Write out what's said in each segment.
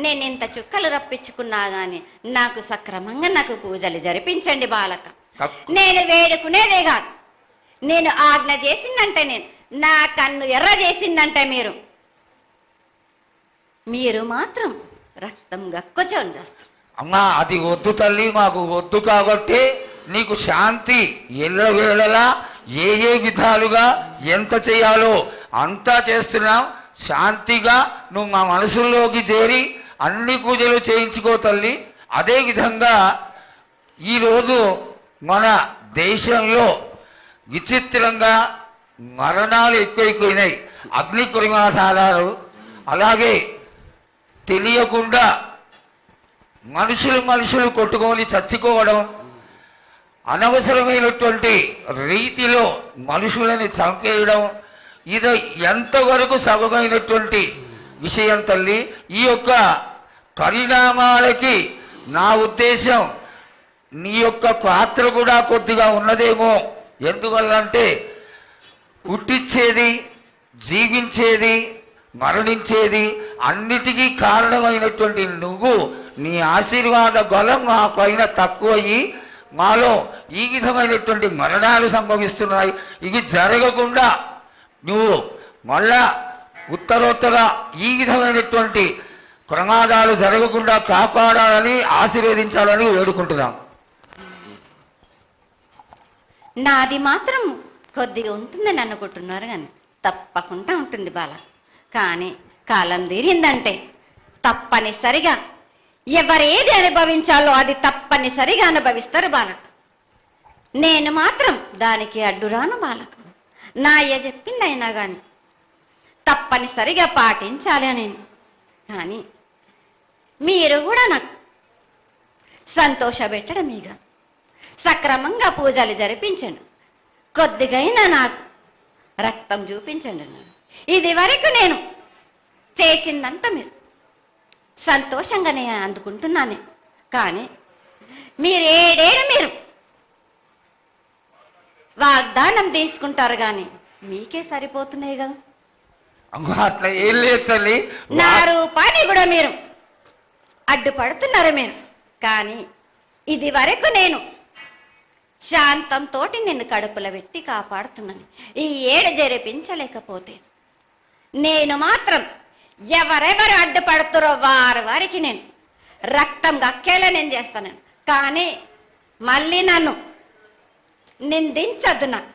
నేను ఇంత చుక్కలు రప్పించుకున్నా గాని నాకు సక్రమంగా నాకు పూజలు జరిపించండి బాలక. నేను వేడుకునేదే కాదు, నేను ఆజ్ఞ చేసిందంటే నేను నా కన్ను ఎర్ర చేసిందంటే మీరు మాత్రం రక్తం గక్కుచోని చేస్తారు. అమ్మా అది వద్దు తల్లి, మాకు వద్దు. కాబట్టి నీకు శాంతి ఎల్లవేళలా ఏ ఏ విధాలుగా ఎంత చేయాలో అంతా చేస్తున్నాం. శాంతిగా నువ్వు మా మనసుల్లోకి చేరి అన్ని పూజలు చేయించుకో తల్లి. అదేవిధంగా ఈరోజు మన దేశంలో విచిత్రంగా మరణాలు ఎక్కువైపోయినాయి. అగ్ని కురిమాసాలు, అలాగే తెలియకుండా మనుషులు కొట్టుకొని చచ్చుకోవడం, అనవసరమైనటువంటి రీతిలో మనుషులని చంపేయడం, ఇది ఎంతవరకు సబమైనటువంటి విషయం తల్లి. ఈ యొక్క పరిణామాలకి నా ఉద్దేశం నీ యొక్క పాత్ర కూడా కొద్దిగా ఉన్నదేమో. ఎందువల్లంటే పుట్టించేది, జీవించేది, మరణించేది అన్నిటికీ కారణమైనటువంటి నువ్వు, నీ ఆశీర్వాద బలం మా పైన తక్కువయ్యి మాలో ఈ విధమైనటువంటి మరణాలు సంభవిస్తున్నాయి. ఇవి జరగకుండా నువ్వు మళ్ళా ఉత్తరోత్తర ఈ విధమైనటువంటి ప్రమాదాలు జరగకుండా కాపాడాలని ఆశీర్వదించాలని వేడుకుంటున్నాం. నాది మాత్రం కొద్దిగా ఉంటుందని అనుకుంటున్నారు కానీ తప్పకుండా ఉంటుంది బాల. కానీ కాలం తీరిందంటే తప్పనిసరిగా ఎవరేది అనుభవించాలో అది తప్పనిసరిగా అనుభవిస్తారు బాలక. నేను మాత్రం దానికి అడ్డురాను బాలక. నా అయ్య చెప్పిందైనా కానీ తప్పనిసరిగా పాటించాలి అని. కానీ మీరు కూడా నాకు సంతోషపెట్టడమీగా సక్రమంగా పూజలు జరిపించండి. కొద్దిగైనా నాకు రక్తం చూపించండి. ఇది వరకు నేను చేసిందంతా మీరు సంతోషంగానే అందుకుంటున్నాను. కానీ మీరు వాగ్దానం తీసుకుంటారు కానీ మీకే సరిపోతున్నాయి కదా. అట్లా ఏం లేదు తల్లి. నా రూపాన్ని కూడా మీరు అడ్డుపడుతున్నారు మీరు. కానీ ఇది వరకు నేను శాంతంతో నిన్ను కడుపులో పెట్టి కాపాడుతున్నాను. ఈ ఏడు జరిపించలేకపోతే నేను మాత్రం ఎవరెవరు అడ్డుపడుతారో వారికి నేను రక్తం గక్కేలా నేను చేస్తాను. కానీ మళ్ళీ నన్ను నిందించద్దు. నాకు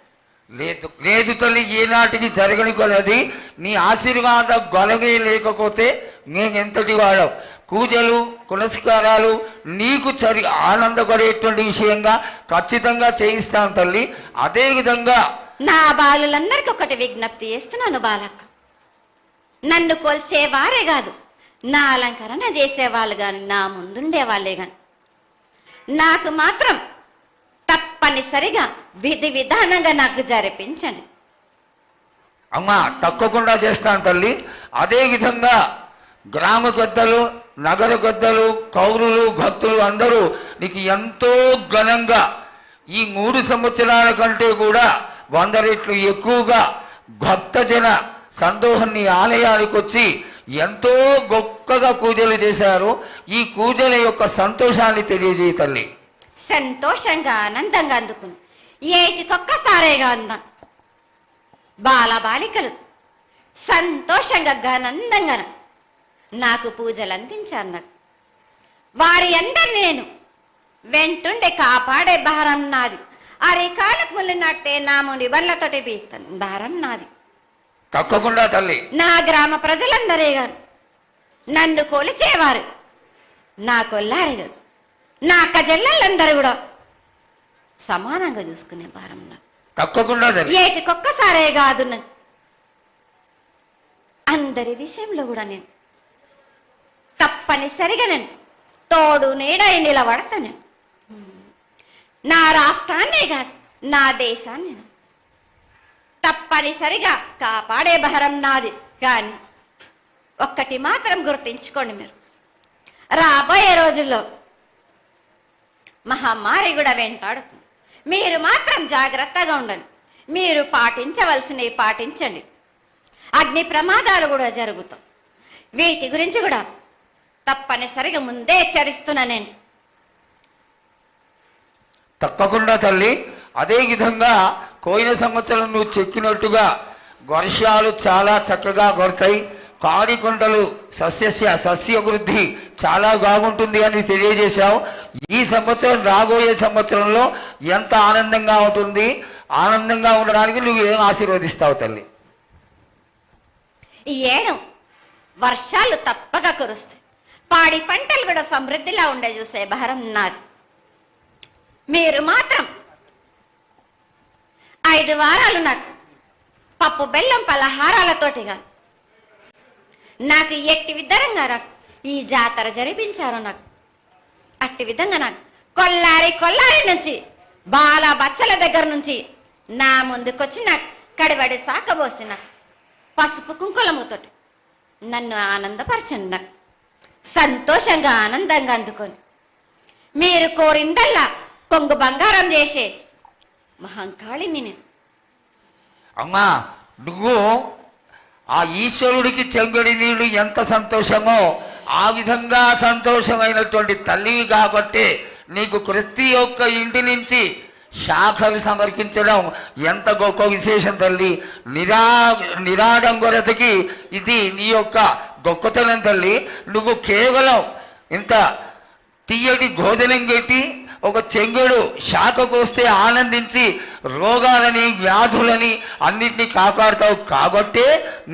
లేదు లేదు తల్లి, ఏనాటికి జరగని కొలది నీ ఆశీర్వాద గొలవే లేకపోతే మేమెంతటి వాడవు. పూజలు పునస్కారాలు నీకు ఆనందపడేటువంటి విషయంగా ఖచ్చితంగా చేయిస్తాను తల్లి. అదేవిధంగా నా బాలులందరికీ ఒకటి విజ్ఞప్తి చేస్తున్నాను బాలక్క. నన్ను కొల్చేవారే కాదు, నా అలంకరణ చేసేవాళ్ళు కానీ నా ముందుండే వాళ్ళే కానీ నాకు మాత్రం తప్పనిసరిగా విధి విధానంగా నాకు జరిపించండి. అమ్మా తప్పకుండా చేస్తాను తల్లి. అదేవిధంగా గ్రామ పెద్దలు, నగర పెద్దలు, కౌరులు, భక్తులు అందరూ నీకు ఎంతో ఘనంగా ఈ 3 సంవత్సరాల కంటే కూడా 100 రెట్లు ఎక్కువగా భక్తజన సందోహాన్ని ఆలయానికి వచ్చి ఎంతో గొప్పగా పూజలు చేశారు. ఈ పూజల యొక్క సంతోషాన్ని తెలియజేయ తల్లి. సంతోషంగా ఆనందంగా అందుకుని ఏటికొక్కసారేగా అందం బాలబాలికలు సంతోషంగా ఆనందంగా నాకు పూజలు అందించారు. నాకు వారి అందరినీ నేను వెంటుండే కాపాడే భారం నాది. అరికాలకు ముళ్ళినట్టే నాముని వల్లతోటి బీక్తాను భారం నాది. తప్పకుండా తల్లి. నా గ్రామ ప్రజలందరే గారు నన్ను కొలిచేవారు నా కొల్లారే గారు నా అక్కజెల్లెళ్ళందరూ కూడా సమానంగా చూసుకునే భారం నాకు. తప్పకుండా ఏటికొక్కసారే కాదు, అందరి విషయంలో కూడా నేను తప్పనిసరిగా నేను తోడు నీడై నిలబడతాను. నా రాష్ట్రాన్నే కాదు నా దేశాన్ని తప్పనిసరిగా కాపాడే భారం నాది. కానీ ఒక్కటి మాత్రం గుర్తించుకోండి, మీరు రాబోయే రోజుల్లో మహమ్మారి కూడా వెంటాడుతుంది. మీరు మాత్రం జాగ్రత్తగా ఉండండి. మీరు పాటించవలసినవి పాటించండి. అగ్ని ప్రమాదాలు కూడా జరుగుతాయి. వీటి గురించి కూడా తప్పనిసరిగా ముందే హెచ్చరిస్తున్నా నేను. తప్పకుండా తల్లి. అదే విధంగా పోయిన సంవత్సరం నువ్వు చెక్కినట్టుగా వర్షాలు చాలా చక్కగా కొడతాయి, కాడికొండలు సస్యవృద్ధి చాలా బాగుంటుంది అని తెలియజేశావు. ఈ సంవత్సరం రాబోయే సంవత్సరంలో ఎంత ఆనందంగా ఉంటుంది, ఆనందంగా ఉండడానికి నువ్వు ఏం ఆశీర్వదిస్తావు తల్లి? ఈ ఏడు వర్షాలు తప్పగా కురుస్తాయి, పాడి పంటలు కూడా సమృద్ధిలా ఉండే చూసే భారం నాది. మీరు మాత్రం 5 వారాలు నాకు పప్పు బెల్లం పలహారాలతోటి కాదు, నాకు ఎట్టి విధంగా నాకు ఈ జాతర జరిపించారు. నాకు అట్టి విధంగా నాకు కొల్లారి నుంచి బాల బచ్చల దగ్గర నుంచి నా ముందుకొచ్చి నాకు కడివడి సాకబోసి నాకు పసుపు కుంకులముతోటి నన్ను ఆనందపరచండి. నాకు సంతోషంగా ఆనందంగా అందుకొని మీరు కోరిందల్లా కొంగు బంగారం చేసే మహంకాళిని నేను. అమ్మా, నువ్వు ఆ ఈశ్వరుడికి చెంగడి నీళ్ళు ఎంత సంతోషమో ఆ విధంగా సంతోషమైనటువంటి తల్లివి కాబట్టి నీకు ప్రతి ఒక్క ఇంటి నుంచి శాఖలు సమర్పించడం ఎంత గొప్ప విశేషం తల్లి. నిరాడంబరతకి ఇది నీ యొక్క గొప్పతనం తల్లి. నువ్వు కేవలం ఇంత తీయటి భోజనం పెట్టి ఒక చెంగుడు శాఖకు వస్తే ఆనందించి రోగాలని వ్యాధులని అన్నిటినీ కాపాడుతావు కాబట్టే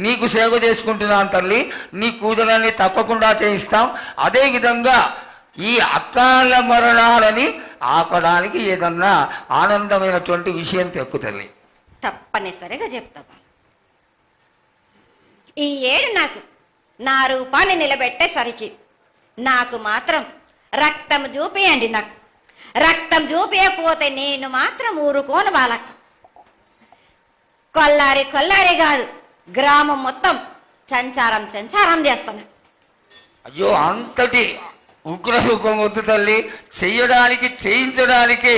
నీకు సేవ చేసుకుంటున్నాను తల్లి. నీ పూజలన్నీ తప్పకుండా చేయిస్తాం. అదేవిధంగా ఈ అకాల మరణాలని ఆపడానికి ఏదన్నా ఆనందమైనటువంటి విషయం తెప్పు తల్లి. తప్పనిసరిగా చెప్తా. ఈ ఏడు నాకు నా రూపాన్ని నిలబెట్టేసరికి నాకు మాత్రం రక్తం చూపియండి. నాకు రక్తం చూపించకపోతే నేను మాత్రం ఊరుకోను బాలక్క. కొల్లారి కాదు, గ్రామం మొత్తం సంచారం చేస్తున్నా. అయ్యో, అంతటి ఉగ్రరూపం వద్దు తల్లి. చెయ్యడానికి చేయించడానికి